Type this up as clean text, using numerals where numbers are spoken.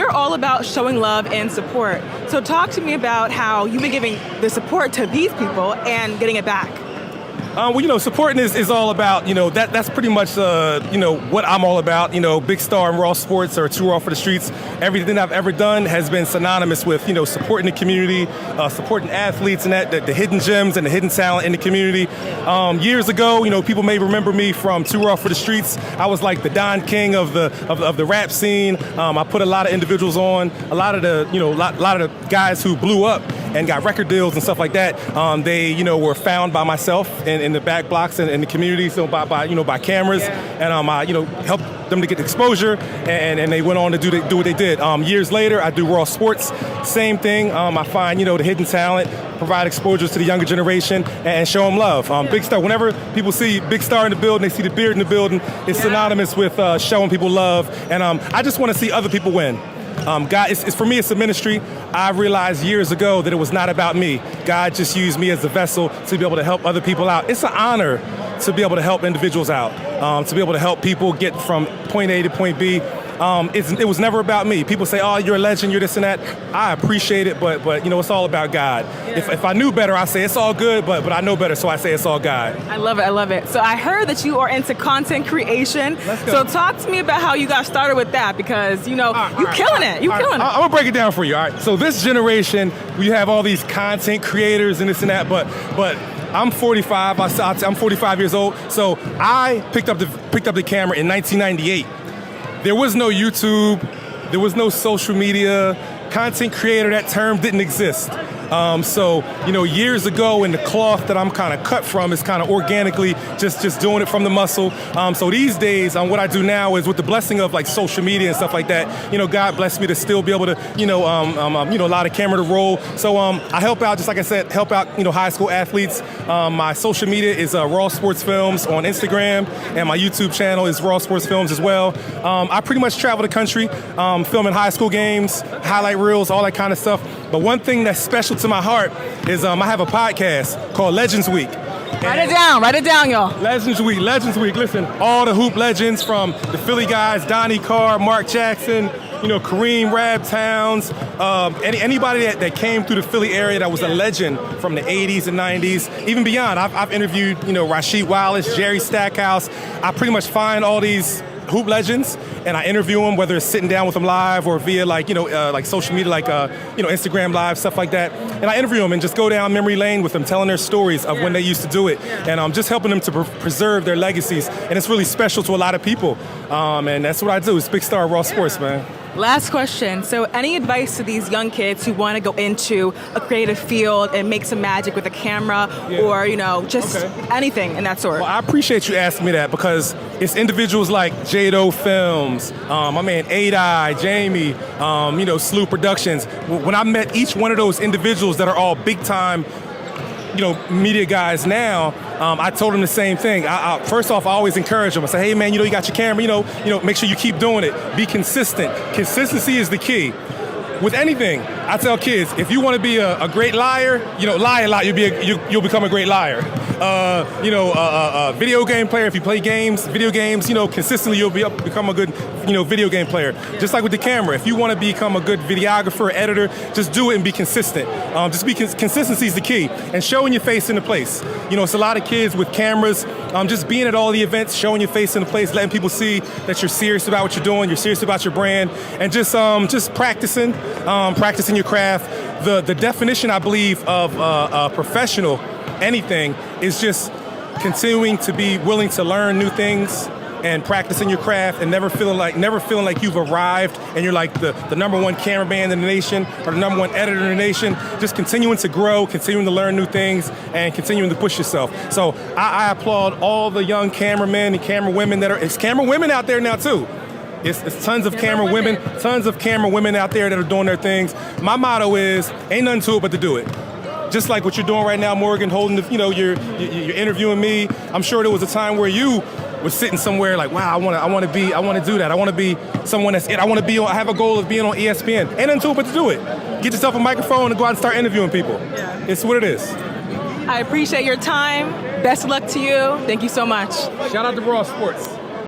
you're all about showing love and support. So talk to me about how you've been giving the support to these people and getting it back. Well, supporting is all about, that's pretty much, what I'm all about. Big Star and Raw Sports or Too Raw for the Streets. Everything I've ever done has been synonymous with, supporting the community, supporting athletes and the hidden gems and the hidden talent in the community. Years ago, people may remember me from Too Raw for the Streets. I was like the Don King of the rap scene. I put a lot of individuals on, a lot of the guys who blew up and got record deals and stuff like that. They, were found by myself in the back blocks and in the community, so by cameras, and I, helped them to get exposure, and they went on to do what they did. Years later, I do Raw Sports, same thing. I find, the hidden talent, provide exposure to the younger generation, and show them love. Big Star, whenever people see Big Star in the building, they see the beard in the building, it's synonymous with showing people love, and I just want to see other people win. God, for me, it's a ministry. I realized years ago that it was not about me. God just used me as a vessel to be able to help other people out. It's an honor to be able to help individuals out, to be able to help people get from point A to point B. It was never about me. People say, oh, you're a legend, you're this and that. I appreciate it, but it's all about God. Yeah. If I knew better, I'd say it's all good, but I know better, so I say it's all God. I love it. So I heard that you are into content creation. Let's go. So talk to me about how you got started with that, because, you're killing it. You're killing it. I'm going to break it down for you, all right? So this generation, we have all these content creators and this and that, but I'm 45. I'm 45 years old. So I picked up the camera in 1998. There was no YouTube, there was no social media, content creator, that term didn't exist. So, years ago, in the cloth that I'm kind of cut from is kind of organically just doing it from the muscle. So these days, what I do now is with the blessing of like social media and stuff like that, God blessed me to still be able to, allow the camera to roll. So I help out, just like I said, high school athletes. My social media is Raw Sports Films on Instagram, and my YouTube channel is Raw Sports Films as well. I pretty much travel the country, filming high school games, highlight reels, all that kind of stuff. But one thing that's special to my heart is I have a podcast called Legends Week. Write it down, y'all. Legends Week. Listen, all the hoop legends from the Philly guys, Donnie Carr, Mark Jackson, Kareem Rab Towns, anybody that came through the Philly area that was a legend from the 80s and 90s, even beyond. I've interviewed, Rasheed Wallace, Jerry Stackhouse. I pretty much find all these hoop legends, and I interview them, whether it's sitting down with them live or via like social media, like Instagram Live, stuff like that. And I interview them and just go down memory lane with them, telling their stories of when they used to do it, and I'm just helping them to preserve their legacies. And it's really special to a lot of people. And that's what I do. It's Big Star Raw Sports, man. Last question. So any advice to these young kids who want to go into a creative field and make some magic with a camera or, anything in that sort? Well, I appreciate you asking me that, because it's individuals like Jado Films, my man Adai, Jamie, Slew Productions. When I met each one of those individuals that are all big time, media guys now, I told them the same thing. First off, I always encourage them. I say, hey man, you got your camera, make sure you keep doing it. Be consistent. Consistency is the key. With anything, I tell kids, if you want to be a great liar, lie a lot, you'll become a great liar. A video game player, if you play video games, consistently you'll become a good, video game player. Just like with the camera, if you want to become a good videographer, editor, just do it and be consistent. Consistency is the key, and showing your face in the place. It's a lot of kids with cameras, just being at all the events, showing your face in the place, letting people see that you're serious about what you're doing, you're serious about your brand, and just practicing your craft. The definition, I believe, of a professional anything is just continuing to be willing to learn new things and practicing your craft, and never feeling like you've arrived and you're like the number one cameraman in the nation or the number one editor in the nation. Just continuing to grow, continuing to learn new things, and continuing to push yourself. So I applaud all the young cameramen and camera women it's camera women out there now too. It's tons of camera women out there that are doing their things. My motto is, ain't nothing to it but to do it. Just like what you're doing right now, Morgan, holding you're interviewing me. I'm sure there was a time where you were sitting somewhere like, wow, I want to do that. I want to be someone that's it. I have a goal of being on ESPN. Ain't nothing to it but to do it. Get yourself a microphone and go out and start interviewing people. Yeah. It's what it is. I appreciate your time. Best of luck to you. Thank you so much. Shout out to Raw Sports.